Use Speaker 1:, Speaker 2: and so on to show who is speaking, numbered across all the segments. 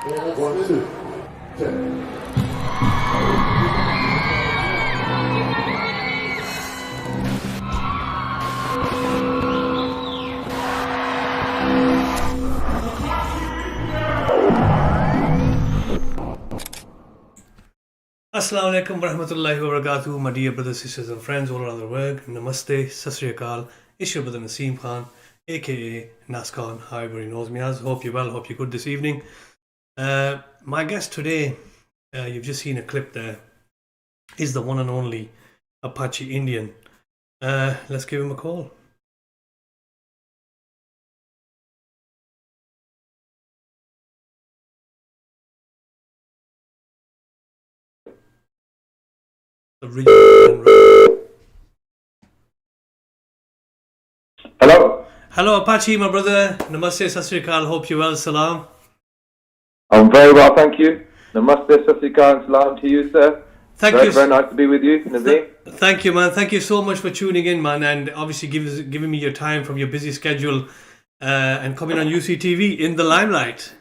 Speaker 1: 1, 2, check.
Speaker 2: Assalamu alaikum warahmatullahi wabarakatuh, my dear brothers, sisters and friends all around the world. Namaste, Sasriyakal. It's your brother Naseem Khan, aka Nas Khan. Hi, everybody knows me as. Hope you're well, hope you're good this evening. My guest today, you've just seen a clip there, is the one and only Apache Indian. Let's give him a call.
Speaker 3: Hello.
Speaker 2: Hello Apache, my brother. Namaste, Sasriyakal. Hope you're well. Salam.
Speaker 3: I'm very well, thank you. Namaste, Sasrikal, and salam to you, sir.
Speaker 2: Thank
Speaker 3: very,
Speaker 2: you.
Speaker 3: Very nice to be with you, Nazeem.
Speaker 2: Thank you, man. Thank you so much for tuning in, man, and obviously giving me your time from your busy schedule and coming on UCTV in the limelight.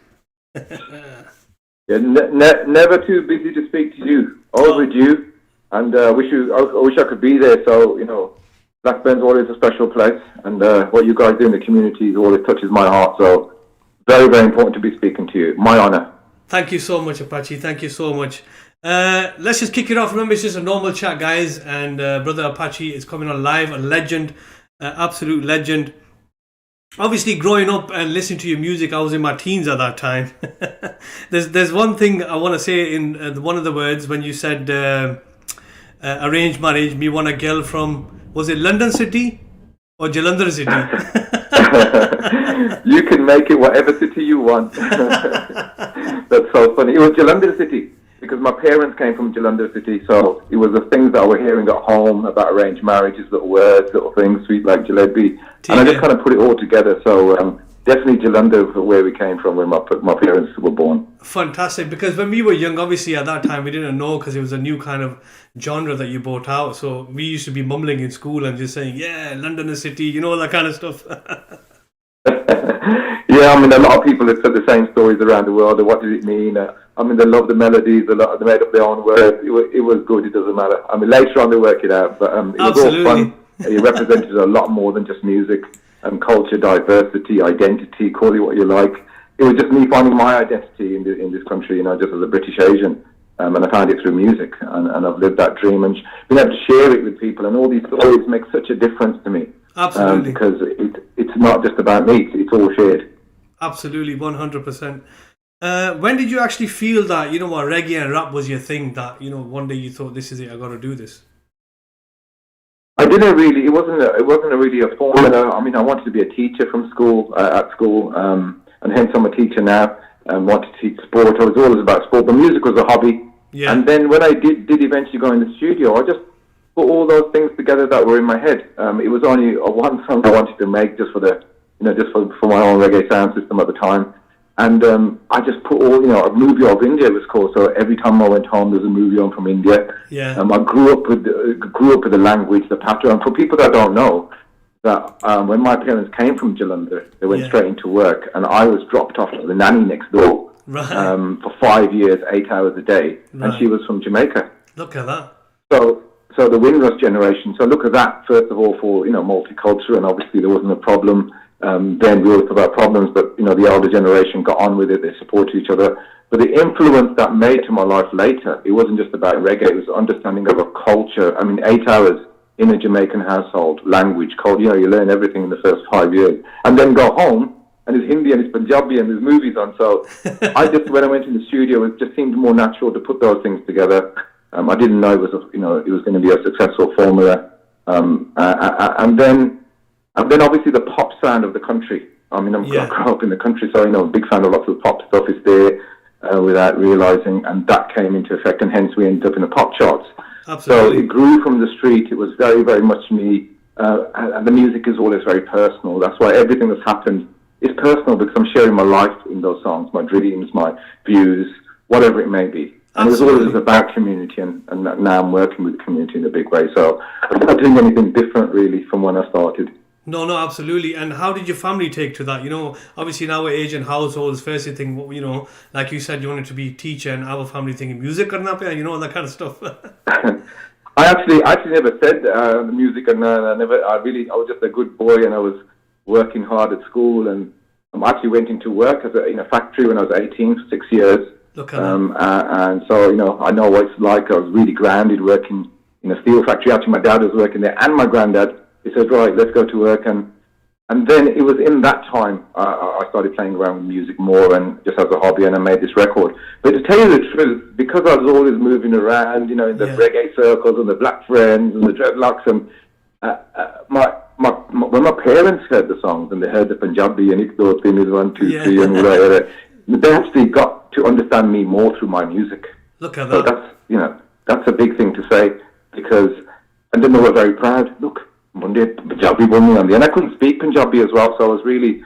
Speaker 3: Yeah, never too busy to speak to you. Overdue. And I wish I could be there. So, you know, Blackburn's always a special place. And what you guys do in the community always touches my heart. So, very, very important to be speaking to you. My honor.
Speaker 2: Thank you so much, Apache. Thank you so much. Let's just kick it off. Remember, it's just a normal chat, guys. And Brother Apache is coming on live. A legend. Absolute legend. Obviously, growing up and listening to your music, I was in my teens at that time. There's one thing I want to say in one of the words when you said... arranged marriage, me want a girl from, was it London City or Jalandhar City?
Speaker 3: You can make it whatever city you want. That's so funny. It was Jalandhar City because my parents came from Jalandhar City, so it was the things that I was hearing at home about arranged marriages, little words, little things, sweet like jalebi. And I just kind of put it all together. So definitely Jalandhar, where we came from, where my parents were born.
Speaker 2: Fantastic, because when we were young, obviously at that time we didn't know because it was a new kind of genre that you brought out. So we used to be mumbling in school and just saying, "Yeah, London is city," you know, that kind of stuff.
Speaker 3: Yeah, I mean, a lot of people have said the same stories around the world. What did it mean? I mean, they love the melodies. They made up their own words. It was good. It doesn't matter. I mean, later on they work it out, but it was all fun. It represented a lot more than just music. Culture, diversity, identity, call it what you like. It was just me finding my identity in this country, you know, just as a British Asian. And I found it through music, and I've lived that dream and been able to share it with people. And all these stories make such a difference to me.
Speaker 2: Absolutely.
Speaker 3: Because it's not just about me, it's all shared.
Speaker 2: Absolutely, 100%. When did you actually feel that, you know what, reggae and rap was your thing, that, you know, one day you thought, this is it, I got to do this?
Speaker 3: I didn't really. It wasn't really a formula. I mean, I wanted to be a teacher from school, at school, and hence I'm a teacher now. And wanted to teach sport. I was always about sport, but music was a hobby.
Speaker 2: Yeah.
Speaker 3: And then when I did eventually go in the studio, I just put all those things together that were in my head. It was only one song I wanted to make just for for my own reggae sound system at the time. And I just put all, you know, a movie of India was called. So every time I went home, there's a movie on from India.
Speaker 2: Yeah.
Speaker 3: I grew up with the language, the pattern. And for people that don't know, that when my parents came from Jalandhar, they went straight into work, and I was dropped off to the nanny next door for 5 years, 8 hours a day, and she was from Jamaica.
Speaker 2: Look at that.
Speaker 3: So the Windrush generation. So look at that first of all for, you know, multicultural, and obviously there wasn't a problem. Then we always talk about problems, but, you know, the elder generation got on with it. They supported each other. But the influence that made to my life later, it wasn't just about reggae. It was understanding of a culture. I mean, 8 hours in a Jamaican household, language, culture. You know, you learn everything in the first 5 years, and then go home and it's Hindi and it's Punjabi and there's movies on. So when I went in the studio, it just seemed more natural to put those things together. I didn't know it was going to be a successful formula. And then obviously the pop sound of the country. I mean, I grew up in the country, so, you know, big fan of lots of pop stuff is there without realising, and that came into effect, and hence we ended up in the pop charts.
Speaker 2: Absolutely.
Speaker 3: So it grew from the street. It was very, very much me, and the music is always very personal. That's why everything that's happened is personal, because I'm sharing my life in those songs, my dreams, my views, whatever it may be. And it was always about community, and now I'm working with the community in a big way. So I'm not doing anything different, really, from when I started.
Speaker 2: No, no, absolutely. And how did your family take to that? You know, obviously in our Asian households, first you think, you know, like you said, you wanted to be a teacher, and our family thinking music karna pe, you know, that kind of stuff.
Speaker 3: I actually never said music, and I was just a good boy, and I was working hard at school, and I actually went into work in a factory when I was 18 for 6 years.
Speaker 2: Look at that.
Speaker 3: And so, you know, I know what it's like. I was really grounded working in a steel factory. Actually, my dad was working there, and my granddad. He said, right, let's go to work. And then it was in that time I started playing around with music more, and just as a hobby, and I made this record. But to tell you the truth, because I was always moving around, you know, in the reggae circles and the black friends and the dreadlocks, and when my parents heard the songs and they heard the Punjabi and ik do tin is 1 2 3 and whatever, they actually got to understand me more through my music.
Speaker 2: Look at
Speaker 3: So
Speaker 2: that.
Speaker 3: that's a big thing to say, and then they were very proud. Look, Monday Punjabi bunny on the, and I couldn't speak Punjabi as well, so I was really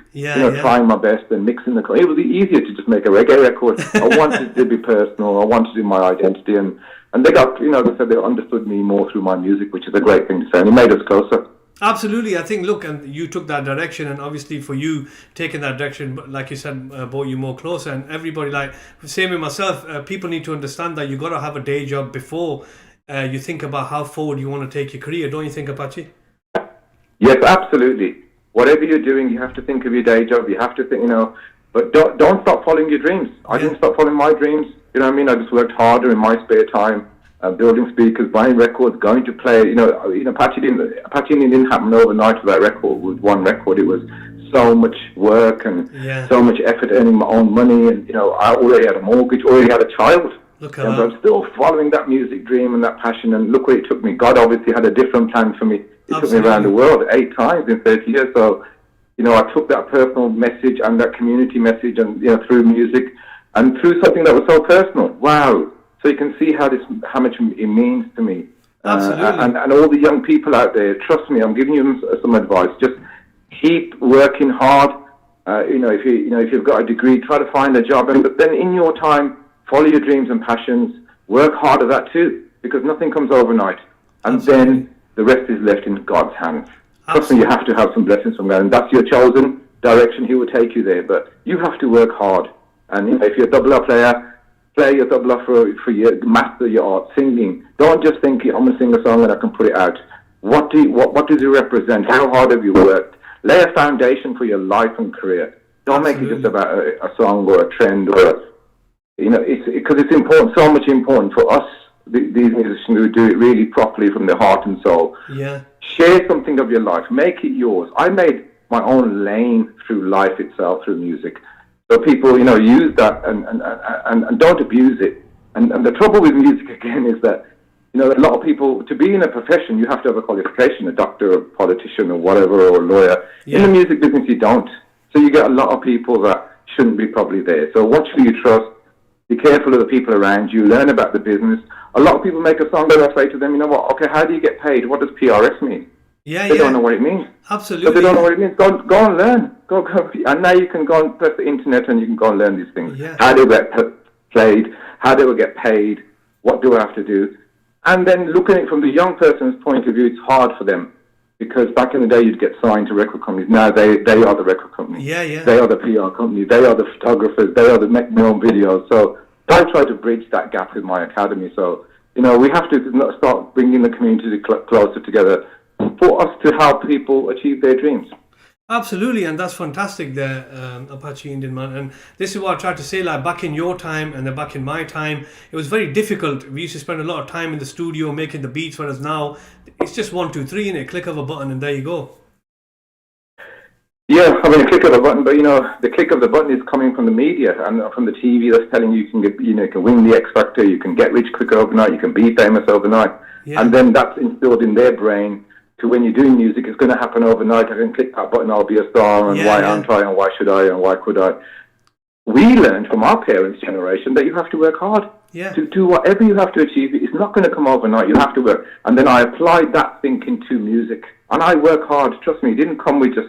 Speaker 3: trying my best and mixing the. It was easier to just make a reggae record. I wanted it to be personal. I wanted it in my identity, and they got, they said they understood me more through my music, which is a great thing to say, and it made us closer.
Speaker 2: Absolutely. I think, look, and you took that direction, and obviously for you, taking that direction, like you said, brought you more closer. And everybody, like, same with myself, people need to understand that you got to have a day job before you think about how forward you want to take your career. Don't you think, Apache?
Speaker 3: Yes, absolutely. Whatever you're doing, you have to think of your day job. You have to think, but don't stop following your dreams. I didn't stop following my dreams. You know what I mean? I just worked harder in my spare time. Building speakers, buying records, going to play. Apache Indian didn't happen overnight with that record. With one record, it was so much work and so much effort, earning my own money. And I already had a mortgage, already had a child.
Speaker 2: Look at that.
Speaker 3: But I'm still following that music dream and that passion. And look where it took me. God obviously had a different plan for me. It took me around the world 8 times in 30 years. So, I took that personal message and that community message, and through music and through something that was so personal. Wow. So you can see how much it means to me.
Speaker 2: Absolutely.
Speaker 3: And all the young people out there, trust me, I'm giving you some advice. Just keep working hard. If you've got a degree, try to find a job, but then in your time, follow your dreams and passions. Work hard at that too, because nothing comes overnight. And then the rest is left in God's hands. Trust me, you have to have some blessings from God, and that's your chosen direction. He will take you there, but you have to work hard. And if you're a tabla player, play your tabla for your master your art, singing. Don't just think, I'm going to sing a song and I can put it out. What does it represent? How hard have you worked? Lay a foundation for your life and career. Don't make it just about a song or a trend or because it's important, so much important for us, these musicians who do it really properly from their heart and soul.
Speaker 2: Yeah.
Speaker 3: Share something of your life. Make it yours. I made my own lane through life itself, through music. So people, use that and don't abuse it. And the trouble with music, again, is that, a lot of people, to be in a profession, you have to have a qualification, a doctor, a politician, or whatever, or a lawyer. In the music business, you don't. So you get a lot of people that shouldn't be probably there. So watch who you trust. Be careful of the people around you. Learn about the business. A lot of people make a song and I say to them, okay, how do you get paid? What does PRS mean? They don't know what it means.
Speaker 2: Absolutely.
Speaker 3: But they don't know what it means. Go and learn. Go. And now you can go and press the internet and you can go and learn these things.
Speaker 2: Yeah.
Speaker 3: How do we get played? How do we get paid? What do I have to do? And then looking at it from the young person's point of view, it's hard for them. Because back in the day, you'd get signed to record companies. Now they are the record company.
Speaker 2: Yeah.
Speaker 3: They are the PR company. They are the photographers. They are the make their own videos. So I try to bridge that gap with my academy. So, we have to start bringing the community closer together for us to help people achieve their dreams.
Speaker 2: Absolutely, and that's fantastic there, Apache Indian man. And this is what I tried to say, like back in your time and then back in my time, it was very difficult. We used to spend a lot of time in the studio making the beats, whereas now it's just 1, 2, 3 in it, click of a button and there you go.
Speaker 3: Yeah, a click of a button, but the click of the button is coming from the media and from the TV that's telling you can get, you can win the X Factor, you can get rich quicker overnight, you can be famous overnight. Yeah. And then that's instilled in their brain to when you're doing music, it's going to happen overnight. I can click that button, I'll be a star, and why aren't I, and why should I, and why could I? We learned from our parents' generation that you have to work hard.
Speaker 2: Yeah.
Speaker 3: To do whatever you have to achieve. It's not going to come overnight. You have to work. And then I applied that thinking to music. And I work hard. Trust me, it didn't come with just,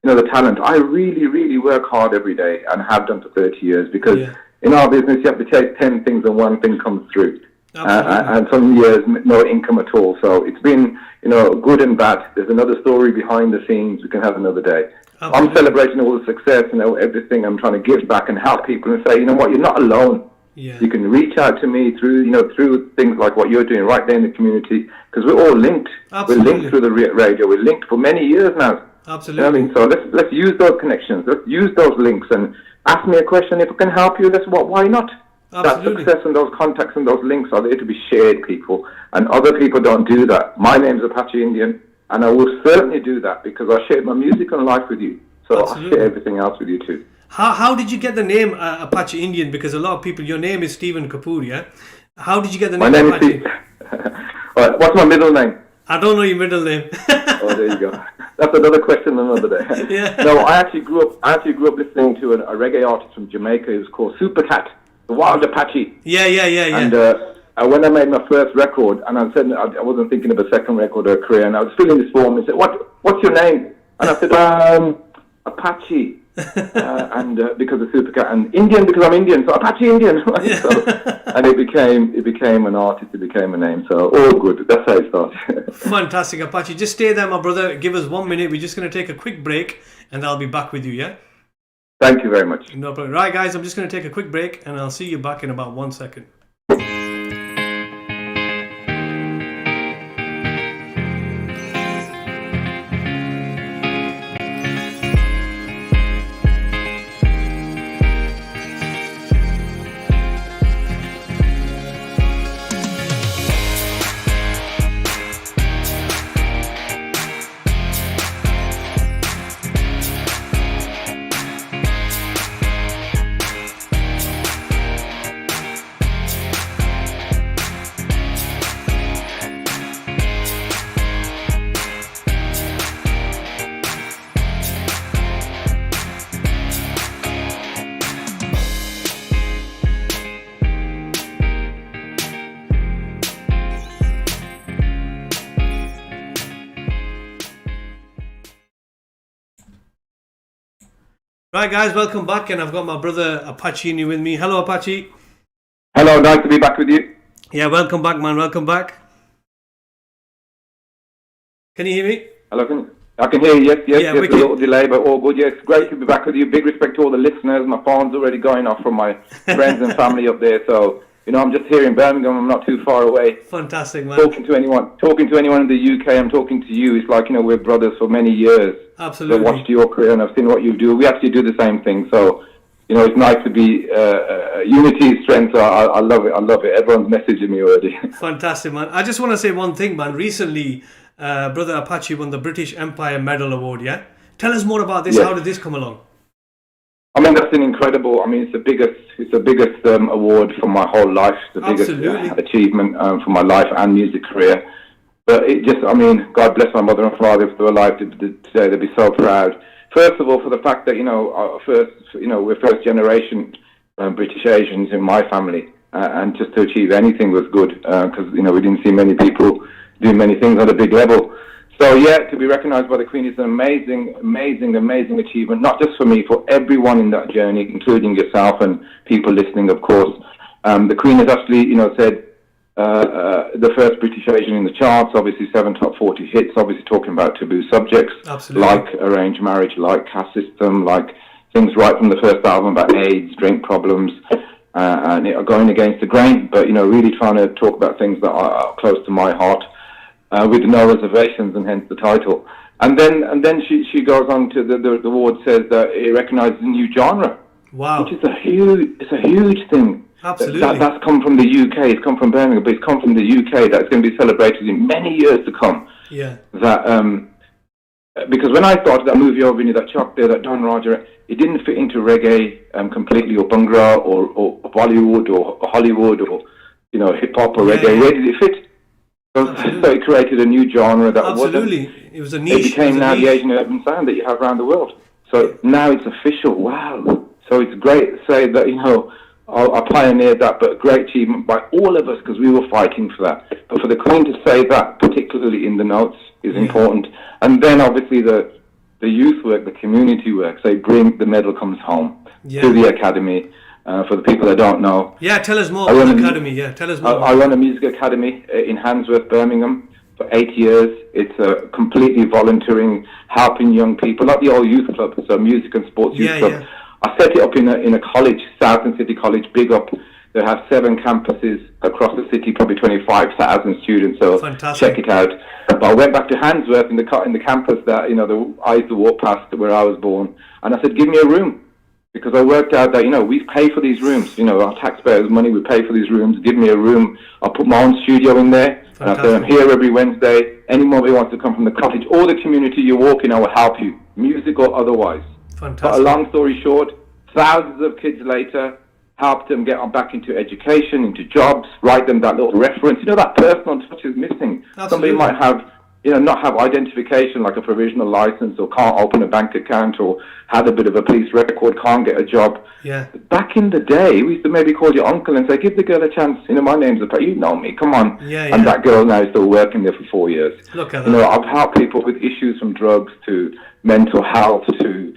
Speaker 3: the talent. I really, really work hard every day and have done for 30 years because in our business, you have to take 10 things and one thing comes through. and some years no income at all. So it's been, good and bad. There's another story behind the scenes we can have another day.
Speaker 2: Absolutely.
Speaker 3: I'm celebrating all the success and everything. I'm trying to give back and help people and say, you know what, you're not alone.
Speaker 2: Yeah.
Speaker 3: You can reach out to me through, through things like what you're doing right there in the community, because we're all linked.
Speaker 2: Absolutely.
Speaker 3: We're linked through the radio. We're linked for many years now.
Speaker 2: Absolutely.
Speaker 3: You know what I mean? So let's use those connections. Let's use those links and ask me a question. If I can help you, why not?
Speaker 2: Absolutely.
Speaker 3: That success and those contacts and those links are there to be shared, people. And other people don't do that. My name's Apache Indian, and I will certainly do that because I shared my music and life with you. So I'll share everything else with you too.
Speaker 2: How did you get the name Apache Indian? Because a lot of people, your name is Stephen Kapur, yeah? How did you get the name?
Speaker 3: My name
Speaker 2: Apache?
Speaker 3: is All right, what's my middle name?
Speaker 2: I don't know your middle name.
Speaker 3: Oh, there you go. That's another question another day.
Speaker 2: Yeah.
Speaker 3: No, I actually grew up listening to a reggae artist from Jamaica. It was called Supercat, the Wild Apache.
Speaker 2: Yeah.
Speaker 3: And when I made my first record, and I said I wasn't thinking of a second record or a career, and I was filling this form and said, "What's your name?" And I said, Apache. And because of Supercat, and Indian because I'm Indian, so Apache Indian. And it became an artist, it became a name. So all good. That's how it started.
Speaker 2: Fantastic, Apache. Just stay there, my brother. Give us 1 minute. We're just going to take a quick break, and I'll be back with you. Yeah.
Speaker 3: Thank you very much.
Speaker 2: No problem. Right, guys. I'm just going to take a quick break, and I'll see you back in about 1 second. Right, guys, welcome back, and I've got my brother Apache Indian with me. Hello, Apache.
Speaker 3: Hello, nice to be back with you.
Speaker 2: Yeah, welcome back, man. Welcome back. Can you hear me?
Speaker 3: Hello, I can hear you. Yes.
Speaker 2: Yeah,
Speaker 3: A little delay, but all good. Yes, great to be back with you. Big respect to all the listeners. My phone's already going off from my friends and family up there. So, I'm just here in Birmingham. I'm not too far away.
Speaker 2: Fantastic, man.
Speaker 3: Talking to anyone in the UK, I'm talking to you. It's like, we're brothers for many years.
Speaker 2: Absolutely.
Speaker 3: I've watched your career and I've seen what you do. We actually do the same thing. So, it's nice to be unity is strength. So I love it. Everyone's messaging me already.
Speaker 2: Fantastic, man. I just want to say one thing, man. Recently, Brother Apache won the British Empire Medal Award, yeah? Tell us more about this.
Speaker 3: Yes.
Speaker 2: How did this come along?
Speaker 3: I mean, that's an incredible. I mean, it's the biggest award for my whole life. The biggest achievement for my life and music career. But it just, God bless my mother and father if they're alive today. They'd be so proud. First of all, for the fact that we're first generation British Asians in my family, and just to achieve anything was good because we didn't see many people do many things on a big level. So to be recognised by the Queen is an amazing achievement, not just for me, for everyone in that journey, including yourself and people listening, of course. The Queen has actually, said the first British Asian in the charts, obviously 7 top 40 hits, obviously talking about taboo subjects,
Speaker 2: Absolutely.
Speaker 3: Like arranged marriage, like caste system, like things right from the first album about AIDS, drink problems, and going against the grain, but, really trying to talk about things that are close to my heart. With no reservations, and hence the title. And then she goes on to the award says that it recognises a new genre.
Speaker 2: Wow,
Speaker 3: which is a huge thing.
Speaker 2: Absolutely,
Speaker 3: that's come from the UK. It's come from Birmingham, but it's come from the UK. That's going to be celebrated in many years to come.
Speaker 2: Yeah.
Speaker 3: That because when I started that movie over in that chop there, that donraja, it didn't fit into reggae completely, or bhangra, or Bollywood, or Hollywood, or hip hop or reggae. Where did it fit? So it created a new genre that
Speaker 2: it was a niche.
Speaker 3: It became now the Asian urban sound that you have around the world. So now it's official. Wow. So it's great to say that, I pioneered that, but a great achievement by all of us because we were fighting for that. But for the Queen to say that, particularly in the notes, is important. And then obviously the youth work, the community work, say bring the medal comes home to the Academy. For the people that don't know.
Speaker 2: Yeah, tell us more about the academy. Yeah, tell us more.
Speaker 3: I run a music academy in Handsworth, Birmingham, for 8 years. It's a completely volunteering, helping young people, not the old youth club, it's a music and sports youth club. Yeah. I set it up in a college, Southern City College, big up. They have 7 campuses across the city, probably 25,000 students, so fantastic. Check it out. But I went back to Handsworth in the campus that, I used to walk past where I was born, and I said, give me a room. Because I worked out that, we pay for these rooms, our taxpayers' money, we pay for these rooms, give me a room. I'll put my own studio in there, fantastic. And I say, I'm here every Wednesday. Anyone who wants to come from the college or the community you walk in, I will help you, music or otherwise.
Speaker 2: Fantastic.
Speaker 3: But a long story short, thousands of kids later, helped them get on back into education, into jobs, write them that little reference. That personal touch is missing. Absolutely. Somebody might have, not have identification like a provisional license, or can't open a bank account, or had a bit of a police record, can't get a job.
Speaker 2: Yeah.
Speaker 3: Back in the day, we used to maybe call your uncle and say, give the girl a chance. My name's Apache, you know me, come on.
Speaker 2: Yeah.
Speaker 3: And that girl now is still working there for 4 years.
Speaker 2: Look at that.
Speaker 3: I've helped people with issues from drugs to mental health to,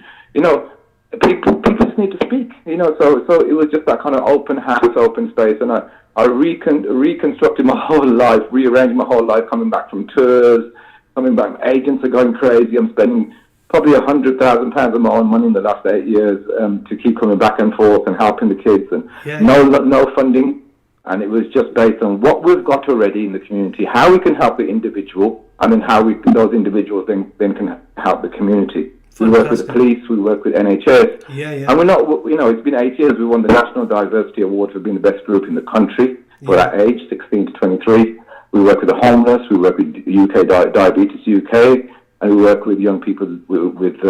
Speaker 3: people just need to speak, so it was just that kind of open house, open space, and I reconstructed my whole life, rearranged my whole life, coming back from tours, coming back, agents are going crazy, I'm spending probably £100,000 of my own money in the last 8 years to keep coming back and forth and helping the kids, and no funding, and it was just based on what we've got already in the community, how we can help the individual, and then how those individuals then can help the community. Fantastic. We work with the police, we work with NHS. And we're not, it's been 8 years. We won the National Diversity Award for being the best group in the country for that age, 16 to 23. We work with the homeless, we work with UK Diabetes UK, and we work with young people with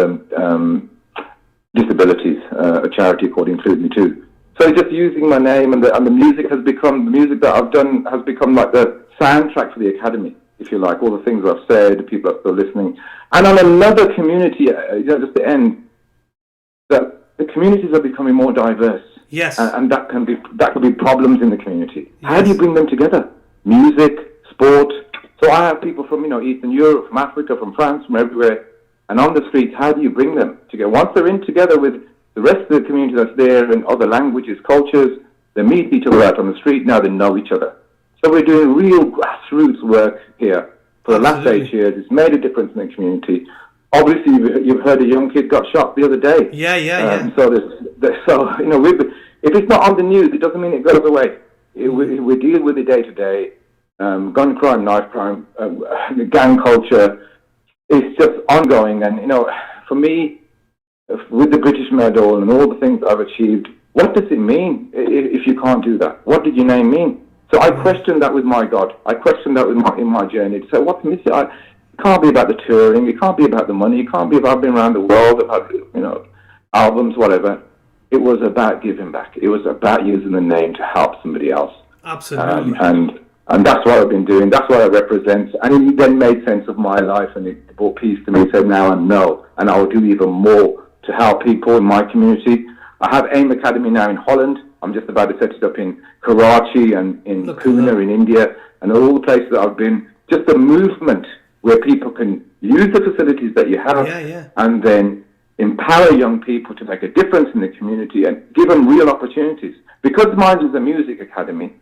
Speaker 3: disabilities, a charity called Include Me Too. So just using my name, and the music the music that I've done has become like the soundtrack for the academy, if you like, all the things I've said, the people are still listening. And on another community, just to end, that the communities are becoming more diverse.
Speaker 2: Yes.
Speaker 3: And that can be problems in the community. Yes. How do you bring them together? Music, sport. So I have people from, Eastern Europe, from Africa, from France, from everywhere. And on the streets, how do you bring them together? Once they're in together with the rest of the community that's there in other languages, cultures, they meet each other out on the street, now they know each other. So we're doing real grassroots work here for the last 8 years. It's made a difference in the community. Obviously, you've heard a young kid got shot the other day.
Speaker 2: Yeah.
Speaker 3: So if it's not on the news, it doesn't mean it goes away. We deal with it day to day. Gun crime, knife crime, gang culture. It's just ongoing. And, for me, with the British medal and all the things I've achieved, what does it mean if you can't do that? What did your name mean? So I questioned that with my God. I questioned that in my journey. So what's missing? It can't be about the touring. It can't be about the money. It can't be about being around the world. I've had, albums, whatever. It was about giving back. It was about using the name to help somebody else.
Speaker 2: Absolutely.
Speaker 3: And that's what I've been doing. That's what I represent. And it then made sense of my life, and it brought peace to me. Said, now I know, and I will do even more to help people in my community. I have AIM Academy now in Holland. I'm just about to set it up in Karachi and in Pune in India, and all the places that I've been. Just a movement where people can use the facilities that you have, and then empower young people to make a difference in the community and give them real opportunities. Because mine is a music academy,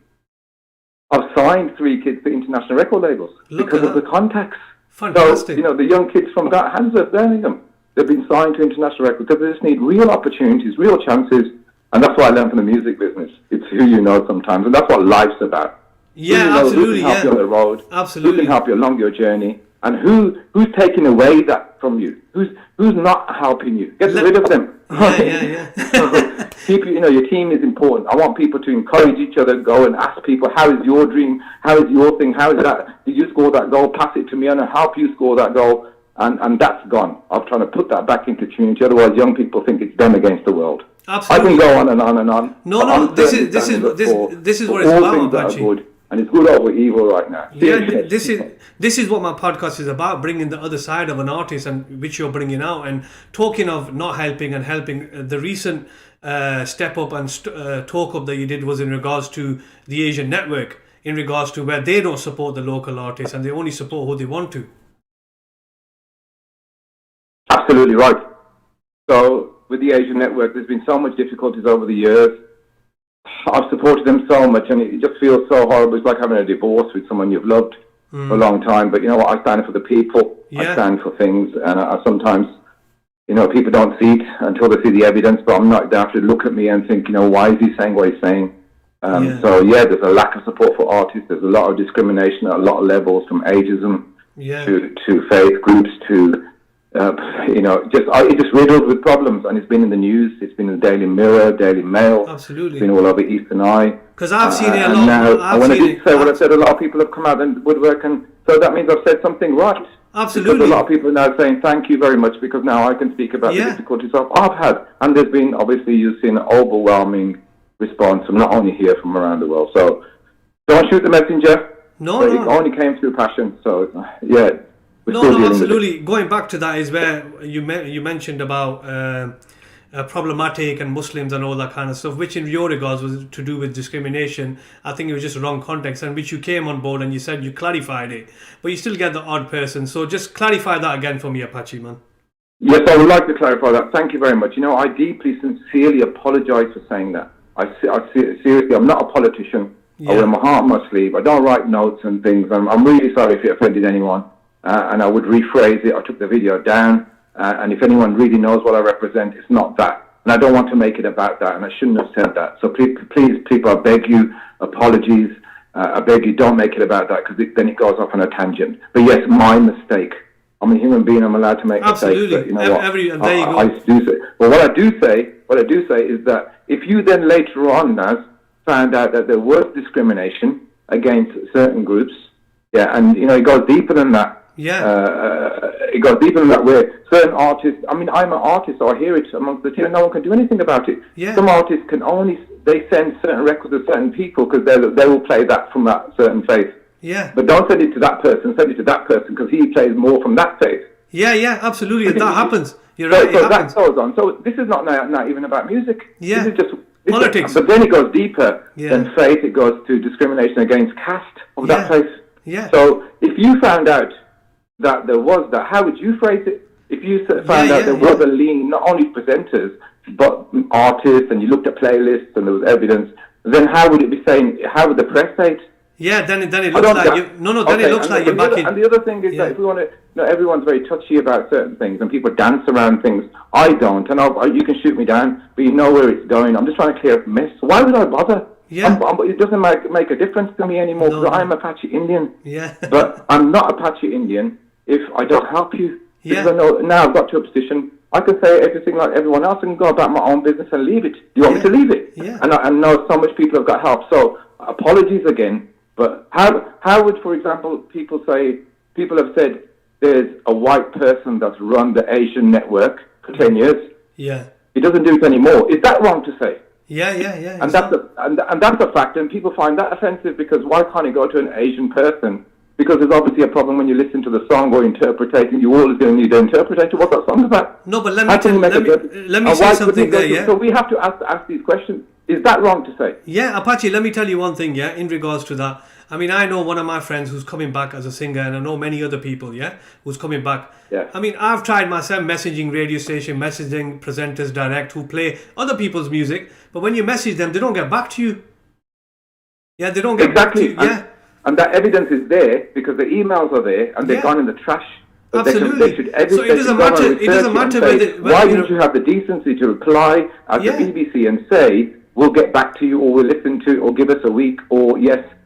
Speaker 3: I've signed 3 kids to international record labels because of the contacts.
Speaker 2: Fantastic.
Speaker 3: So, the young kids from Handsworth, Birmingham, they've been signed to international records because they just need real opportunities, real chances. And that's what I learned from the music business. It's who you know sometimes, and that's what life's about.
Speaker 2: Yeah, absolutely.
Speaker 3: Who can help you on the road?
Speaker 2: Absolutely.
Speaker 3: Who can help you along your journey? And who's taking away that from you? Who's not helping you? Get rid of them.
Speaker 2: Yeah.
Speaker 3: People, your team is important. I want people to encourage each other. Go and ask people, how is your dream? How is your thing? How is that? Did you score that goal? Pass it to me, and I'll help you score that goal. And that's gone. I'm trying to put that back into community. Otherwise, young people think it's them against the world.
Speaker 2: Absolutely.
Speaker 3: I can go on and on and on.
Speaker 2: No. This is what it's about, Apache.
Speaker 3: And it's good over evil right now.
Speaker 2: Yeah, this is what my podcast is about, bringing the other side of an artist, and which you're bringing out. And talking of not helping and helping, the recent step up and talk up that you did was in regards to the Asian network, in regards to where they don't support the local artists and they only support who they want to.
Speaker 3: Absolutely right. So with the Asian network, there's been so much difficulties over the years. I've supported them so much, and it just feels so horrible. It's like having a divorce with someone you've loved for a long time. But you know what? I stand for the people. I stand for things, and I sometimes, you know, people don't see it until they see the evidence. But I'm not. They have to look at me and think, you know, why is he saying what he's saying? So yeah, there's a lack of support for artists. There's a lot of discrimination at a lot of levels, from ageism to faith groups to you know, it's just riddled with problems, and it's been in the news. It's been in the Daily Mirror, Daily Mail.
Speaker 2: Absolutely,
Speaker 3: it's been all over Eastern Eye.
Speaker 2: Because I've seen it a lot.
Speaker 3: And now, when I did say what I said, a lot of people have come out and woodwork, and so that means I've said something right.
Speaker 2: Absolutely,
Speaker 3: because a lot of people are now saying thank you very much, because now I can speak about the difficulties I've had, and there's been, obviously, you've seen an overwhelming response from not only here, from around the world. So don't shoot the messenger.
Speaker 2: No.
Speaker 3: It only came through passion. So yeah.
Speaker 2: No, absolutely. Going back to that is where you mentioned about problematic and Muslims and all that kind of stuff, which in your regards was to do with discrimination. I think it was just wrong context, and which you came on board and you said you clarified it, but you still get the odd person. So just clarify that again for me, Apache, man.
Speaker 3: Yes, I would like to clarify that. Thank you very much. You know, I deeply, sincerely apologise for saying that. Seriously, I'm not a politician. I wear my heart on my sleeve. I don't write notes and things. I'm really sorry if it offended anyone. And I would rephrase it. I took the video down. And if anyone really knows what I represent, it's not that. And I don't want to make it about that. And I shouldn't have said that. So please, people, I beg you, apologies. I beg you, don't make it about that, because then it goes off on a tangent. But yes, my mistake. I'm a human being. I'm allowed to make mistakes. But you know what?
Speaker 2: There you go.
Speaker 3: I do say. But what I do say is that if you then later on, Naz, found out that there was discrimination against certain groups, and you know, it goes deeper than that. It goes deeper than that, where certain artists, I mean, I'm an artist, so I hear it amongst the team, and no one can do anything about it. Some artists can only, they send certain records to certain people because they will play that from that certain faith. But don't send it to that person, send it to that person because he plays more from that faith.
Speaker 2: Absolutely. That happens. You're right.
Speaker 3: So that goes on. So this is not even about music. This is just
Speaker 2: politics.
Speaker 3: But then it goes deeper than faith. It goes to discrimination against caste of that faith. So if you found out that there was that, how would you phrase it? If you found out there was a lean, not only presenters, but artists, and you looked at playlists and there was evidence, then how would it be saying, how would the press say it?
Speaker 2: Then it looks like you... Then it looks like you're back in...
Speaker 3: And the other thing is that if we want to... You know, everyone's very touchy about certain things, and people dance around things. I don't, and you can shoot me down, but you know where it's going. I'm just trying to clear up a mess. Why would I bother? It doesn't make a difference to me anymore, because I'm Apache Indian. But I'm not Apache Indian if I don't help you. Because I know now I've got to a position, I can say everything like everyone else and go about my own business and leave it. Do you want me to leave it? And I know so much people have got help. So apologies again. But how would, for example, people have said there's a white person that's run the Asian network for 10 years. He doesn't do it anymore. Is that wrong to say? And that's a fact, and people find that offensive, because why can't it go to an Asian person? Because there's obviously a problem when you listen to the song or interpreting. You always going to need an interpreter. What's that song about?
Speaker 2: No, but let me say something there.
Speaker 3: So we have to ask these questions. Is that wrong to say?
Speaker 2: Apache, let me tell you one thing, in regards to that. I mean, I know one of my friends who's coming back as a singer, and I know many other people, who's coming back. I mean, I've tried myself messaging radio station, messaging presenters direct who play other people's music, but when you message them, they don't get back to you. They don't get back to you.
Speaker 3: And that evidence is there because the emails are there, and they've gone in the trash.
Speaker 2: Absolutely. So it doesn't matter. It doesn't matter
Speaker 3: why didn't you have the decency to reply at the BBC and say, we'll get back to you, or we'll listen to, or give us a week, or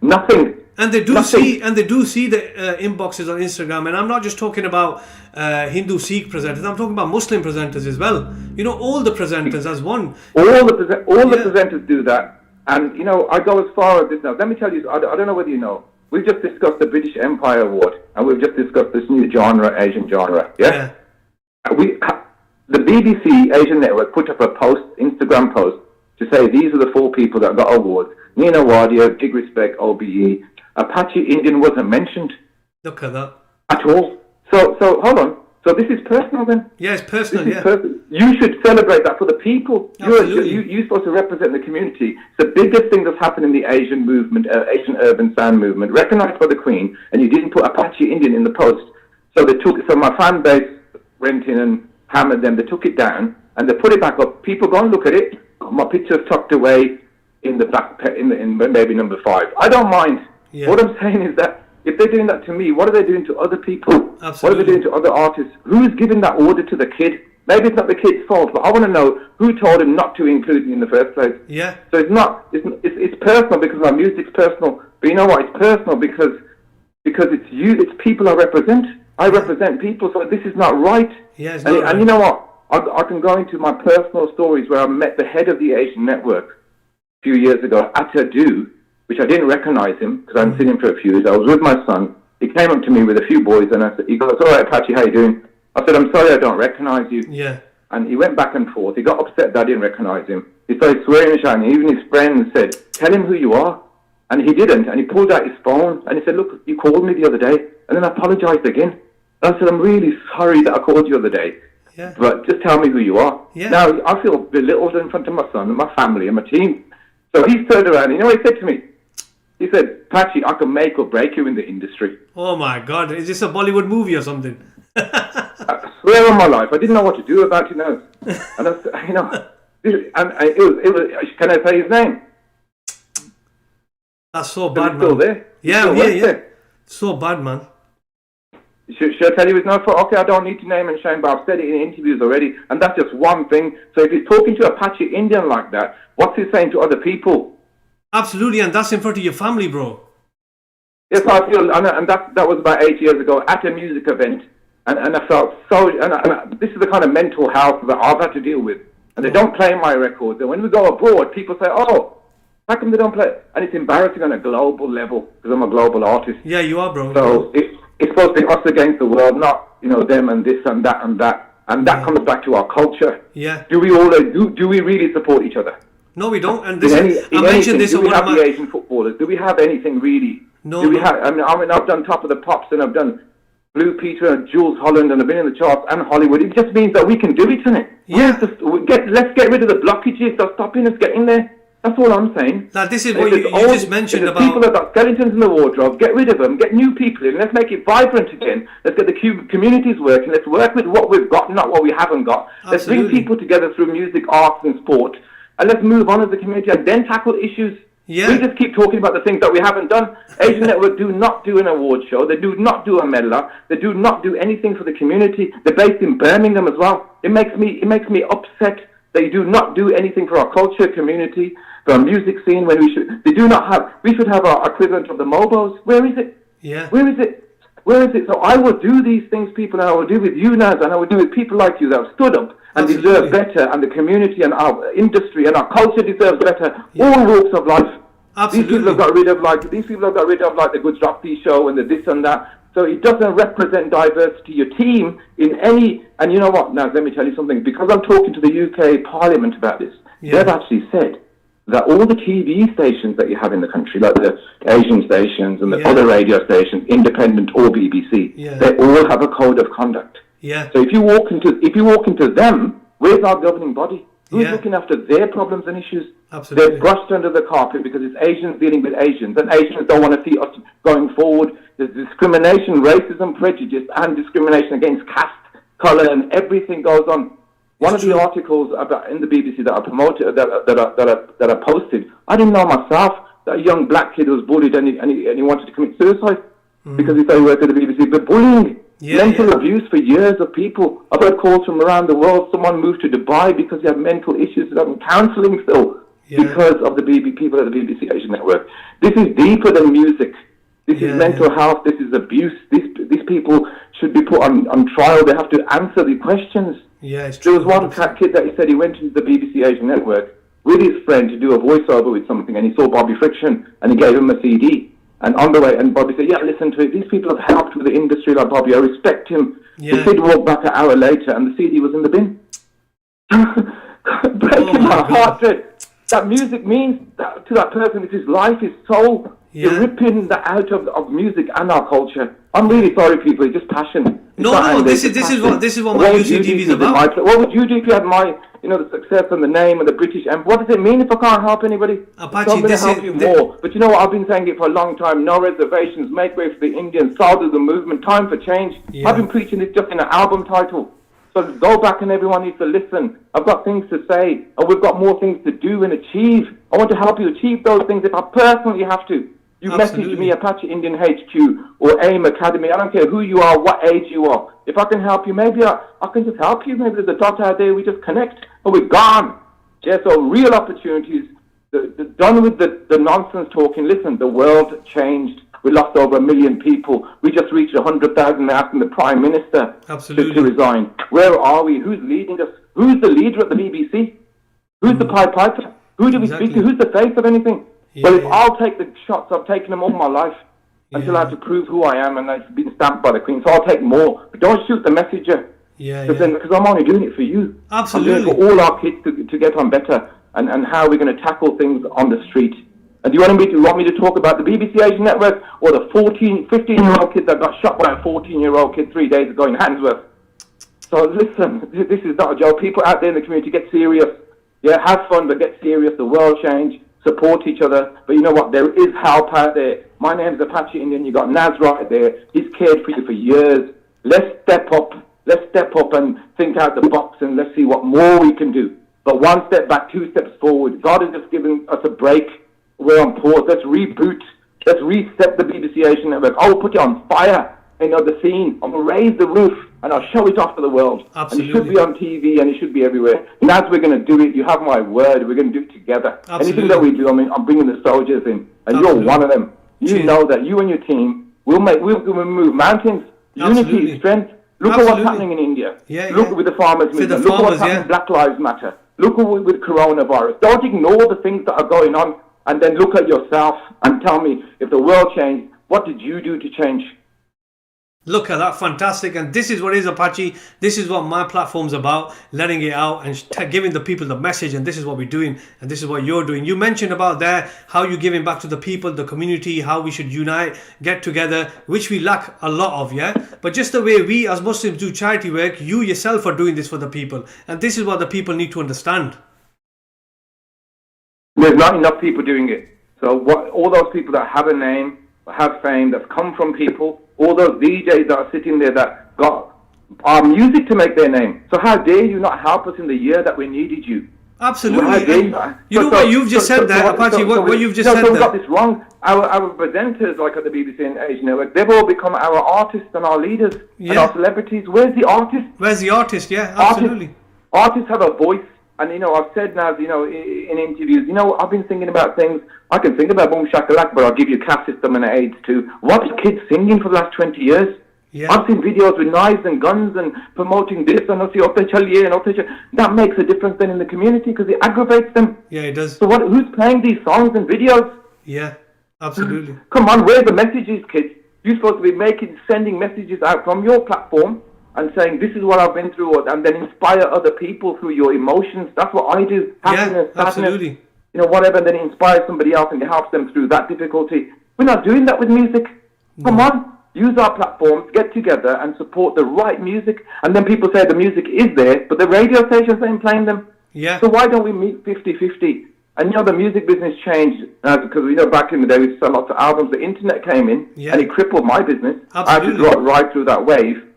Speaker 3: nothing.
Speaker 2: And they do see the inboxes on Instagram, and I'm not just talking about Hindu Sikh presenters. I'm talking about Muslim presenters as well. You know, all the presenters as one.
Speaker 3: All the presenters do that, and you know, I go as far as this now. Let me tell you, I don't know whether you know. We've just discussed the British Empire Award, and we've just discussed this new genre, Asian genre. The BBC Asian Network put up a Instagram post to say these are the 4 people that got awards. Nina Wadia, Big Respect, OBE. Apache Indian wasn't mentioned.
Speaker 2: Look at that.
Speaker 3: At all. So hold on. So this is personal then?
Speaker 2: It's personal,
Speaker 3: You should celebrate that for the people.
Speaker 2: Absolutely.
Speaker 3: You're supposed to represent the community. It's the biggest thing that's happened in the Asian movement, Asian urban sound movement, recognized by the Queen, and you didn't put Apache Indian in the post. So my fan base went in and hammered them. They took it down, and they put it back up. People go and look at it. My picture's tucked away. in the in maybe number 5. I don't mind.
Speaker 2: Yeah.
Speaker 3: What I'm saying is that if they're doing that to me, what are they doing to other people?
Speaker 2: Absolutely.
Speaker 3: What are they doing to other artists? Who is giving that order to the kid? Maybe it's not the kid's fault, but I want to know who told him not to include me in the first place.
Speaker 2: Yeah.
Speaker 3: So it's personal because my music's personal. But you know what? It's personal because it's people I represent. I represent people, so this is not right.
Speaker 2: Yeah, it's not right.
Speaker 3: And you know what? I can go into my personal stories where I met the head of the Asian network a few years ago at a do, which I didn't recognize him because I hadn't seen him for a few years. I was with my son. He came up to me with a few boys and he goes, "All right, Apache, how you doing?" I said, "I'm sorry, I don't recognize you."
Speaker 2: Yeah.
Speaker 3: And he went back and forth. He got upset that I didn't recognize him. He started swearing and shouting. Even his friends said, "Tell him who you are." And he didn't. And he pulled out his phone and he said, "Look, you called me the other day." And then I apologized again. And I said, "I'm really sorry that I called you the other day.
Speaker 2: Yeah.
Speaker 3: But just tell me who you are."
Speaker 2: Yeah.
Speaker 3: Now, I feel belittled in front of my son and my family and my team. So he turned around and you know what he said to me? He said, "Patchy, I can make or break you in the industry."
Speaker 2: Oh my God. Is this a Bollywood movie or something?
Speaker 3: I swear on my life, I didn't know what to do about it now. And it was, can I say his name?
Speaker 2: That's so
Speaker 3: Is
Speaker 2: bad,
Speaker 3: he still
Speaker 2: man.
Speaker 3: there?
Speaker 2: Yeah,
Speaker 3: Still
Speaker 2: yeah.
Speaker 3: there?
Speaker 2: So bad, man.
Speaker 3: Should I tell you his name? Okay, I don't need to name and shame, but I've said it in interviews already, and that's just one thing. So if he's talking to Apache Indian like that, what's he saying to other people?
Speaker 2: Absolutely, and that's in front of your family, bro.
Speaker 3: Yes, I feel, and that was about 8 years ago at a music event, and I felt so, and this is the kind of mental health that I've had to deal with. And they don't play my records, and when we go abroad, people say, "Oh, how come they don't play?" And it's embarrassing on a global level, because I'm a global artist.
Speaker 2: Yeah, you are, bro.
Speaker 3: So it's supposed to be us against the world, not, them and this and that and that. And that comes back to our culture.
Speaker 2: Yeah.
Speaker 3: Do we really support each other?
Speaker 2: No, we don't. And
Speaker 3: I mentioned this. Do we have the Asian footballers? Do we have anything really?
Speaker 2: No.
Speaker 3: Do we have? I mean, I've done Top of the Pops and I've done Blue Peter and Jules Holland and I've been in the charts and Hollywood. It just means that we can do it, isn't it?
Speaker 2: Yeah.
Speaker 3: Let's get rid of the blockages that's stopping us getting there. That's all I'm saying.
Speaker 2: Now, this is what you just mentioned about
Speaker 3: people that got skeletons in the wardrobe. Get rid of them. Get new people in. Let's make it vibrant again. Let's get the communities working. Let's work with what we've got, not what we haven't got.
Speaker 2: Absolutely.
Speaker 3: Let's bring people together through music, arts, and sport, and let's move on as a community and then tackle issues.
Speaker 2: Yeah.
Speaker 3: We just keep talking about the things that we haven't done. Asian Network do not do an award show. They do not do a medal. They do not do anything for the community. They're based in Birmingham as well. It makes me upset that you do not do anything for our culture, community, for our music scene when we should have our equivalent of the Mobos. Where is it?
Speaker 2: Yeah.
Speaker 3: Where is it? Where is it? So I will do these things, people, and I will do with you, Naz, and I will do with people like you that have stood up and deserve better, and the community and our industry and our culture deserves better. Yeah. All walks of life.
Speaker 2: Absolutely.
Speaker 3: These people have got rid of the Gujarati show and the this and that. So it doesn't represent diversity. Your team in any, and you know what, Naz, let me tell you something. Because I'm talking to the UK Parliament about this, they've actually said that all the TV stations that you have in the country, like the Asian stations and the other radio stations, independent or BBC, they all have a code of conduct.
Speaker 2: Yeah.
Speaker 3: So if you walk into them, where's our governing body? Who's looking after their problems and issues?
Speaker 2: Absolutely.
Speaker 3: They're brushed under the carpet because it's Asians dealing with Asians, and Asians don't want to see us going forward. There's discrimination, racism, prejudice, and discrimination against caste, colour, and everything goes on. One of the articles about in the BBC that I promoted, that I posted, I didn't know myself that a young black kid was bullied and he wanted to commit suicide because he thought he worked at the BBC. But bullying, mental abuse for years of people. I've heard calls from around the world. Someone moved to Dubai because he had mental issues and having counselling still because of the people at the BBC Asian Network. This is deeper than music. This is mental health. This is abuse. These people should be put on trial. They have to answer the questions.
Speaker 2: Yeah, it's true.
Speaker 3: There was one kid that he said he went into the BBC Asian Network with his friend to do a voiceover with something, and he saw Bobby Friction, and he gave him a CD. And on the way, and Bobby said, "Yeah, listen to it. These people have helped with the industry like Bobby. I respect him." The kid walked back an hour later, and the CD was in the bin. Breaking my heart, Dred. That music means that to that person, it's his life, his soul. You're ripping that out of music and our culture. I'm really sorry, people. It's just passion.
Speaker 2: This is what my UCTV is about.
Speaker 3: What would you do if you had the success and the name and the British? And what does it mean if I can't help anybody?
Speaker 2: Apache,
Speaker 3: I'm going to help you more. But you know what? I've been saying it for a long time. No reservations. Make way for the Indians. Solve the movement. Time for change. I've been preaching this just in an album title. So go back and everyone needs to listen. I've got things to say, and we've got more things to do and achieve. I want to help you achieve those things if I personally have to. You message me, Apache Indian HQ or AIM Academy. I don't care who you are, what age you are. If I can help you, maybe I can just help you. Maybe there's a dot out there, we just connect, and we're gone. Yeah, so real opportunities. Done with the nonsense talking. Listen, the world changed. We lost over 1 million people. We just reached 100,000 asking the Prime Minister to resign. Where are we? Who's leading us? Who's the leader at the BBC? Who's the Pied Piper? Who do we speak to? Who's the face of anything? Well, if I'll take the shots, I've taken them all my life until I have to prove who I am, and I've been stamped by the Queen. So I'll take more. But don't shoot the messenger. Because I'm only doing it for you.
Speaker 2: Absolutely.
Speaker 3: I'm doing it for all our kids to get on better and how we're going to tackle things on the street. And do you want me to talk about the BBC Asian Network or the 15-year-old kid that got shot by a 14-year-old kid 3 days ago in Handsworth? So listen, this is not a joke. People out there in the community, get serious. Yeah, have fun, but get serious. The world change. Support each other. But you know what? There is help out there. My name's Apache Indian. You got Naz right there. He's cared for you for years. Let's step up. Let's step up and think out the box, and let's see what more we can do. But one step back, 2 steps forward. God has just given us a break. We're on pause. Let's reboot. Let's reset the BBC Asian Network. I'll put it on fire. The scene. I'm going to raise the roof and I'll show it off to the world.
Speaker 2: Absolutely.
Speaker 3: And it should be on TV and it should be everywhere. And as we're going to do it, you have my word. We're going to do it together.
Speaker 2: Absolutely.
Speaker 3: Anything that we do, I'm bringing the soldiers in. And
Speaker 2: Absolutely.
Speaker 3: You're one of them. You know that you and your team we'll move mountains.
Speaker 2: Absolutely.
Speaker 3: Unity, strength. Look at what's happening in India. Look with the farmers movement. Look at what's happening with Black Lives Matter. Look with coronavirus. Don't ignore the things that are going on. And then look at yourself and tell me, if the world changed, what did you do to change?
Speaker 2: Look at that, fantastic. And this is what is Apache. This is what my platform's about, letting it out and giving the people the message. And this is what we're doing, and this is what you're doing. You mentioned about there how you're giving back to the people, the community, how we should unite, get together, which we lack a lot of, but just the way we as Muslims do charity work, you yourself are doing this for the people, and this is what the people need to understand.
Speaker 3: There's not enough people doing it. So all those people that have a name, have fame, that's come from people, all those DJs that are sitting there that got our music to make their name. So how dare you not help us in the year that we needed you?
Speaker 2: Absolutely. What you've just said there, Apache, what you've just said there.
Speaker 3: We got this wrong. Our presenters, like at the BBC and Asian Network, they've all become our artists and our leaders and our celebrities. Where's the artist?
Speaker 2: Where's the artist? Yeah, absolutely.
Speaker 3: Artists have a voice. And, I've said now, in interviews, I've been thinking about things. I can think about Boom Shack-A-Lak, but I'll give you caste system and AIDS too. What are kids singing for the last 20 years?
Speaker 2: Yeah.
Speaker 3: I've seen videos with knives and guns and promoting this and that makes a difference then in the community because it aggravates them.
Speaker 2: Yeah, it does.
Speaker 3: So who's playing these songs and videos?
Speaker 2: Yeah, absolutely.
Speaker 3: Come on, where are the messages, kids? You're supposed to be sending messages out from your platform and saying, this is what I've been through, and then inspire other people through your emotions. That's what I do. Happiness,
Speaker 2: absolutely.
Speaker 3: Sadness, whatever, and then inspire somebody else and it helps them through that difficulty. We're not doing that with music. Come on, use our platforms, get together and support the right music. And then people say the music is there, but the radio stations ain't playing them.
Speaker 2: Yeah.
Speaker 3: So why don't we meet 50-50? And the music business changed because back in the day we used to sell lots of albums. The internet came in and it crippled my business.
Speaker 2: Absolutely.
Speaker 3: I had to ride through that wave.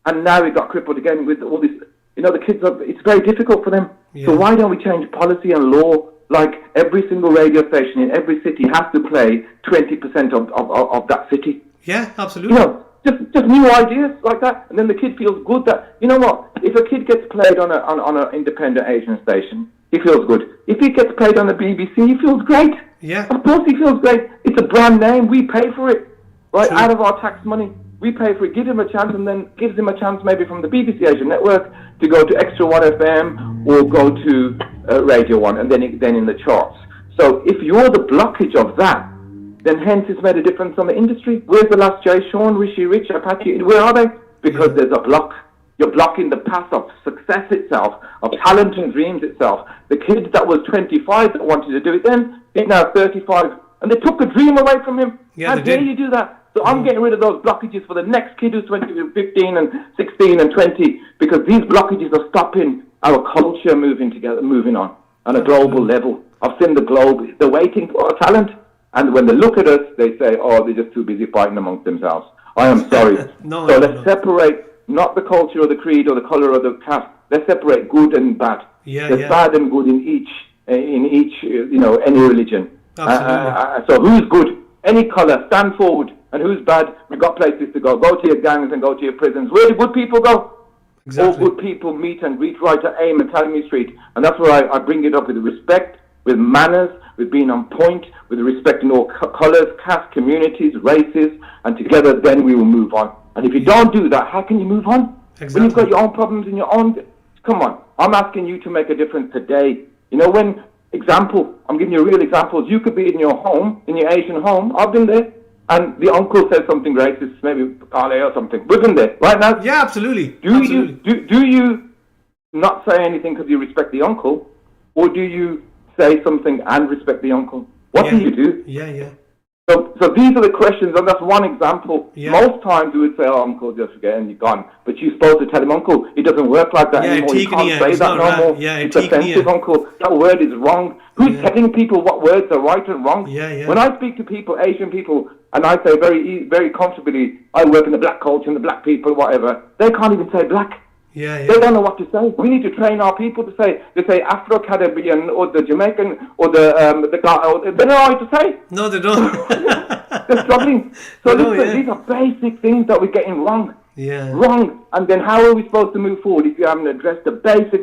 Speaker 3: And now it got crippled again with all this. The kids, it's very difficult for them. Yeah. So why don't we change policy and law? Like every single radio station in every city has to play 20% of that city.
Speaker 2: Yeah, absolutely.
Speaker 3: Just new ideas like that. And then the kid feels good that, if a kid gets played on an independent Asian station, he feels good. If he gets played on the BBC, he feels great.
Speaker 2: Yeah.
Speaker 3: Of course he feels great. It's a brand name. We pay for it, right? True. Out of our tax money. We pay for it, give him a chance, and then gives him a chance maybe from the BBC Asian Network to go to Extra 1 FM or go to Radio 1 and then in the charts. So if you're the blockage of that, then hence it's made a difference on the industry. Where's the last Jay, Sean, Rishi, Rich, Apache? Where are they? Because there's a block. You're blocking the path of success itself, of talent and dreams itself. The kid that was 25 that wanted to do it then, he's now 35, and they took a dream away from him. How dare you do that? So I'm getting rid of those blockages for the next kid who's 15 and 16 and 20 because these blockages are stopping our culture moving on a global level. I've seen the globe. They're waiting for our talent. And when they look at us, they say, they're just too busy fighting amongst themselves. I am sorry. Let's separate not the culture or the creed or the color or the caste. Let's separate good and bad.
Speaker 2: Yeah,
Speaker 3: There's
Speaker 2: yeah.
Speaker 3: bad and good in each, any religion.
Speaker 2: Absolutely.
Speaker 3: So who's good? Any color, stand forward. And who's bad? We've got places to go. Go to your gangs and go to your prisons. Where do good people go?
Speaker 2: Exactly.
Speaker 3: All good people meet and greet right at AIM and Academy Street. And that's where I bring it up with respect, with manners, with being on point, with respecting all colours, caste, communities, races, and together then we will move on. And if you don't do that, how can you move on?
Speaker 2: Exactly.
Speaker 3: When you've got your own problems in your own... Come on, I'm asking you to make a difference today. You know, I'm giving you real examples. You could be in your home, in your Asian home. I've been there. And the uncle says something racist, maybe Kale or something. We've been there, right now.
Speaker 2: Yeah, absolutely.
Speaker 3: Do you not say anything because you respect the uncle? Or do you say something and respect the uncle? What do you do?
Speaker 2: Yeah, yeah.
Speaker 3: So these are the questions, and that's one example.
Speaker 2: Yeah.
Speaker 3: Most times we would say, oh, uncle, just forget and you're gone. But you're supposed to tell him, uncle, it doesn't work like that anymore. You can't say that no more.
Speaker 2: Yeah,
Speaker 3: it's offensive, uncle. That word is wrong. Who's telling people what words are right and wrong?
Speaker 2: Yeah, yeah.
Speaker 3: When I speak to people, Asian people, and I say very comfortably, I work in the black culture and the black people, whatever, they can't even say black.
Speaker 2: Yeah, yeah.
Speaker 3: They don't know what to say. We need to train our people to say. They say Afro-Caribbean or the Jamaican or they don't know what to say.
Speaker 2: No, they don't.
Speaker 3: They're struggling. So these are basic things that we're getting wrong.
Speaker 2: Yeah.
Speaker 3: Wrong. And then how are we supposed to move forward if you haven't addressed the basic?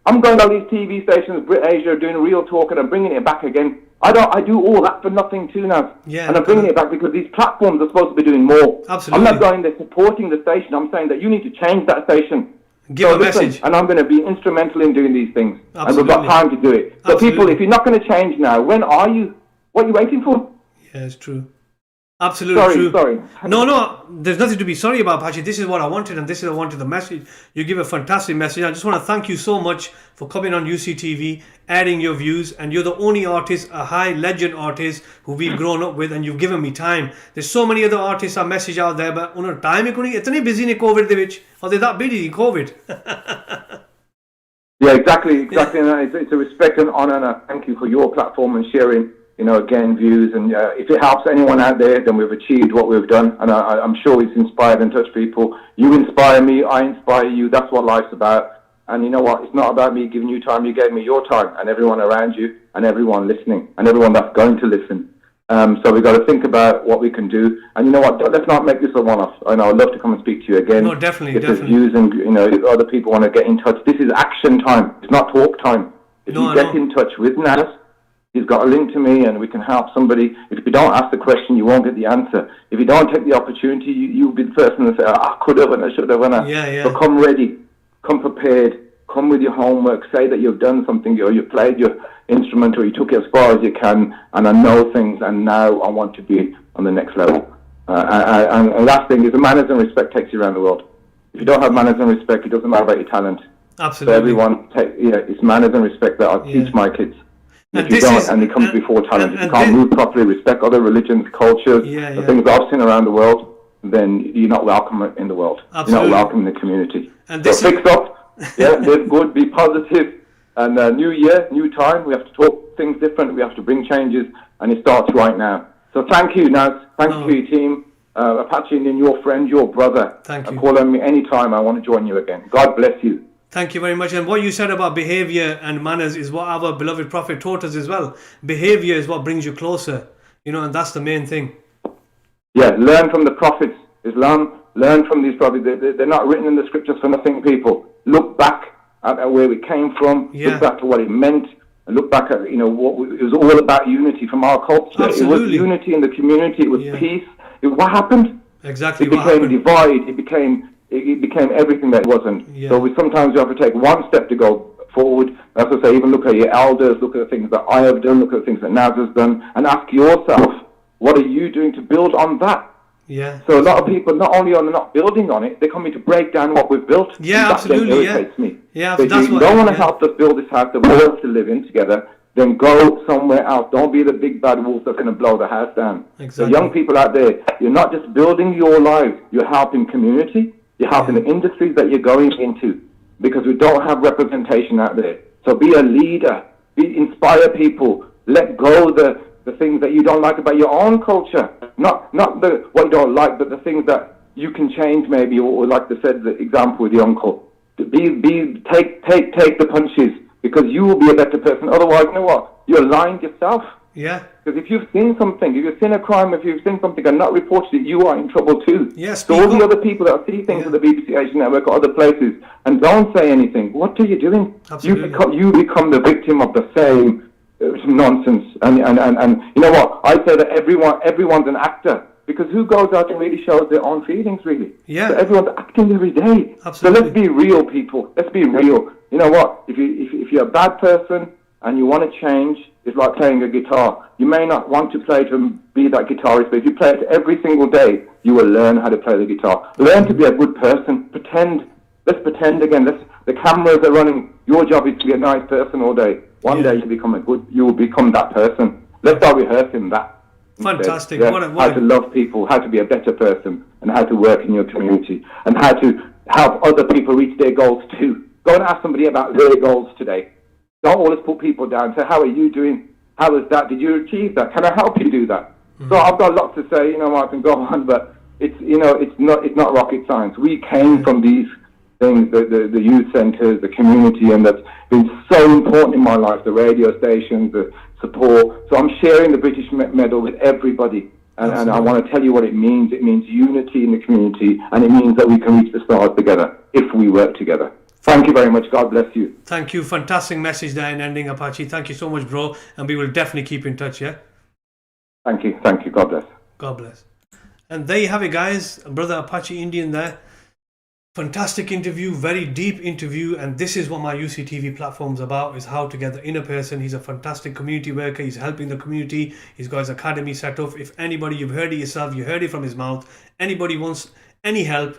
Speaker 3: I'm going on these TV stations, Brit-Asia, doing real talk, and I'm bringing it back again. I do all that for nothing too now.
Speaker 2: Yeah,
Speaker 3: and I'm bringing it back because these platforms are supposed to be doing more.
Speaker 2: Absolutely.
Speaker 3: I'm not going there supporting the station. I'm saying that you need to change that station.
Speaker 2: Give a message.
Speaker 3: And I'm going to be instrumental in doing these things.
Speaker 2: Absolutely.
Speaker 3: And we've got time to do it. So
Speaker 2: Absolutely.
Speaker 3: people, if you're not going to change now, when are you? What are you waiting for?
Speaker 2: Yeah, it's true. Absolutely true.
Speaker 3: Sorry.
Speaker 2: No, there's nothing to be sorry about, Apache. This is what I wanted, and this is what I wanted the message. You give a fantastic message. I just want to thank you so much for coming on UCTV, adding your views, and you're the only artist, a high legend artist who we've grown up with, and you've given me time. There's so many other artists I message out there, but on time he couldn't. Itne busy ne COVID de vich, or they're that busy in COVID.
Speaker 3: Yeah, exactly. And it's a respect and honor, and I thank you for your platform and sharing. Again, views, and if it helps anyone out there, then we've achieved what we've done, and I'm sure it's inspired and touched people. You inspire me, I inspire you. That's what life's about. And you know what? It's not about me giving you time. You gave me your time, and everyone around you, and everyone listening, and everyone that's going to listen. So we've got to think about what we can do. And you know what? Let's not make this a one-off. I know I'd love to come and speak to you again.
Speaker 2: No, definitely.
Speaker 3: If there's views and if other people want to get in touch, this is action time. It's not talk time. If you get in touch with Nas, he's got a link to me, and we can help somebody. If you don't ask the question, you won't get the answer. If you don't take the opportunity, you'll be the first one to say, I could have and I should have.
Speaker 2: Yeah.
Speaker 3: So come ready, come prepared, come with your homework, say that you've done something, or you played your instrument, or you took it as far as you can, and I know things, and now I want to be on the next level. And last thing is, the manners and respect takes you around the world. If you don't have manners and respect, it doesn't matter about your talent.
Speaker 2: Absolutely.
Speaker 3: So everyone, it's manners and respect that I teach my kids. If you don't, and it comes before talent, if you can't move properly, respect other religions, cultures, the things I've seen around the world, then you're not welcome in the world.
Speaker 2: Absolutely.
Speaker 3: You're not welcome in the community. And so fix up, live good, be positive, and new year, new time, we have to talk things different, we have to bring changes, and it starts right now. So thank you, Naz. Thank you for your team. Apache Indian, your friend, your brother.
Speaker 2: Thank you.
Speaker 3: Call on me anytime. I want to join you again. God bless you.
Speaker 2: Thank you very much. And what you said about behavior and manners is what our beloved Prophet taught us as well. Behavior is what brings you closer, and that's the main thing.
Speaker 3: Yeah, learn from the prophets. Islam, learn from these prophets. They're not written in the scriptures for nothing, people. Look back at where we came from. Yeah. Look back to what it meant. And look back at, it was all about unity from our culture.
Speaker 2: Absolutely.
Speaker 3: It was unity in the community. It was peace. What happened?
Speaker 2: Exactly.
Speaker 3: It became divide. It became everything that it wasn't. Yeah. So sometimes you have to take one step to go forward. As I say, even look at your elders, look at the things that I have done, look at the things that Naz has done, and ask yourself, what are you doing to build on that?
Speaker 2: Yeah.
Speaker 3: So a lot of people not only are not building on it, they're coming to break down what we've built.
Speaker 2: Yeah, absolutely.
Speaker 3: That irritates me.
Speaker 2: Yeah,
Speaker 3: so if you don't want to help us build this house that we want to live in together, then go somewhere else. Don't be the big bad wolf that's going to blow the house down.
Speaker 2: Exactly.
Speaker 3: So young people out there, you're not just building your lives, you're helping community, you're helping the industries that you're going into, because we don't have representation out there. So be a leader, inspire people, let go the things that you don't like about your own culture, not what you don't like, but the things that you can change maybe, or like they said, the example with the uncle, take the punches, because you will be a better person. Otherwise, you know what? You're lying to yourself.
Speaker 2: Yeah.
Speaker 3: Because if you've seen something, if you've seen a crime, if you've seen something and not reported it, you are in trouble too.
Speaker 2: Yes.
Speaker 3: So all the other people that see things at the BBC Asian Network or other places and don't say anything, what are you doing?
Speaker 2: Absolutely.
Speaker 3: You become the victim of the same nonsense. And you know what? I say that everyone's an actor. Because who goes out and really shows their own feelings, really?
Speaker 2: Yeah.
Speaker 3: So everyone's acting every day.
Speaker 2: Absolutely.
Speaker 3: So let's be real, people. Let's be real. You know what? If you're a bad person and you want to change, it's like playing a guitar. You may not want to play to be that guitarist, but if you play it every single day, you will learn how to play the guitar. Learn to be a good person. Pretend. Let's pretend again. The cameras are running. Your job is to be a nice person all day. One day you will become that person. Let's start rehearsing that.
Speaker 2: Fantastic.
Speaker 3: Yeah,
Speaker 2: How
Speaker 3: to love people, how to be a better person, and how to work in your community, and how to help other people reach their goals too. Go and ask somebody about their goals today. Don't always put people down. Say, how are you doing? How was that? Did you achieve that? Can I help you do that? So I've got lots to say, I can go on, but it's not rocket science. We came from these things, the youth centres, the community, and that's been so important in my life, the radio stations, the support. So I'm sharing the British medal with everybody, and I want to tell you what it means. It means unity in the community, and it means that we can reach the stars together if we work together. Thank you very much. God bless you.
Speaker 2: Thank you. Fantastic message there in ending, Apache. Thank you so much, bro, and we will definitely keep in touch, yeah?
Speaker 3: Thank you. God bless.
Speaker 2: God bless. And there you have it, guys. Brother Apache Indian there. Fantastic interview, very deep interview, and this is what my UCTV platform is about, is how to get the inner person. He's a fantastic community worker. He's helping the community. He's got his academy set up. If anybody, you've heard it yourself, you heard it from his mouth, anybody wants any help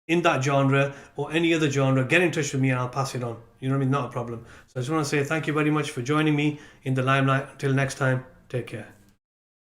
Speaker 2: in that genre or any other genre, get in touch with me and I'll pass it on. You know what I mean? Not a problem. So I just want to say thank you very much for joining me in the Limelight. Until next time, take care.